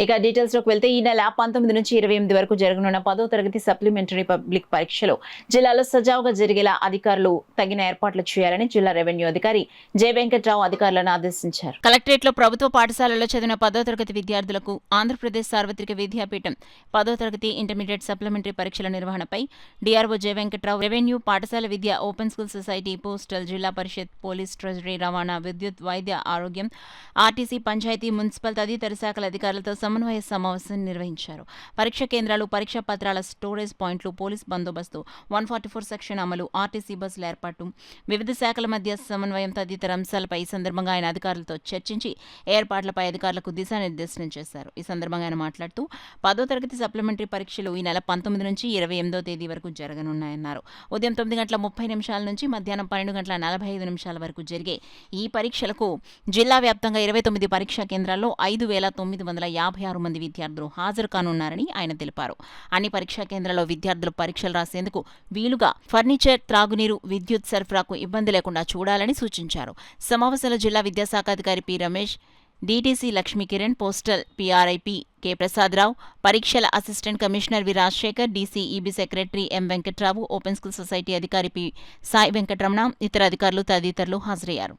ఇక డీటెయిల్స్ లోకి వెళ్తే ఈ నెల 19 నుంచి 28 వరకు జరగనున్న 10వ తరగతి సప్లిమెంటరీ పబ్లిక్ పరీక్షలు జిల్లాలో సజావుగా జరిగేలా అధికారులు తగిన ఏర్పాట్లు చేయాలని జిల్లా రెవెన్యూ అధికారి జె వెంకట్రావు అధికారులను ఆదేశించారు. కలెక్టరేట్లో ప్రభుత్వ పాఠశాలలో చదివిన 10వ తరగతి విద్యార్థులకు ఆంధ్రప్రదేశ్ సార్వత్రిక విద్యాపీఠం 10వ తరగతి ఇంటర్మీడియట్ సప్లిమెంటరీ పరీక్షల నిర్వహణపై డిఆర్ఓ జె వెంకట్రావు, రెవెన్యూ, పాఠశాల విద్య, ఓపెన్ స్కూల్ సొసైటీ, పోస్టల్, జిల్లా పరిషత్, పోలీస్, ట్రెజరీ, రవాణా, విద్యుత్, వైద్య, ఆరోగ్యం, ఆర్టీసీ, పంచాయతీ, మున్సిపల్ తదితర శాఖల అధికారులతో సమన్వయ సమావేశం నిర్వహించారు. పరీక్ష కేంద్రాలు, పరీక్షా పత్రాల స్టోరేజ్ పాయింట్లు, పోలీస్ బందోబస్తు, 144 సెక్షన్ అమలు, ఆర్టీసీ బస్సుల ఏర్పాటు, వివిధ శాఖల మధ్య సమన్వయం తదితర అంశాలపై ఈ సందర్భంగా ఆయన అధికారులతో చర్చించి ఏర్పాట్లపై అధికారులకు దిశానిర్దేశనం చేశారు. ఈ సందర్భంగా ఆయన మాట్లాడుతూ 10వ తరగతి సప్లిమెంటరీ పరీక్షలు ఈ నెల 19 నుంచి 28వ తేదీ వరకు జరగనున్నాయన్నారు. ఉదయం 9:30 నుంచి మధ్యాహ్నం 12:45 వరకు జరిగే ఈ పరీక్షలకు జిల్లా వ్యాప్తంగా 29 పరీక్షా కేంద్రాల్లో 5,956 మంది విద్యార్థులు హాజరు కానున్నారని ఆయన తెలిపారు. అన్ని పరీక్షా కేంద్రాల్లో విద్యార్థులు పరీక్షలు రాసేందుకు వీలుగా ఫర్నిచర్, త్రాగునీరు, విద్యుత్ సరఫరాకు ఇబ్బంది లేకుండా చూడాలని సూచించారు. సమావేశంలో జిల్లా విద్యాశాఖ అధికారి P Ramesh, DTC Lakshmikiran, postal PRIP K Prasadarao, పరీక్షల assistant commissioner V Rajasekhar, DCEB secretary M Venkatrao, open school society అధికారి పి సాయి వెంకటరమణ, ఇతర అధికారులు తదితరులు హాజరయ్యారు.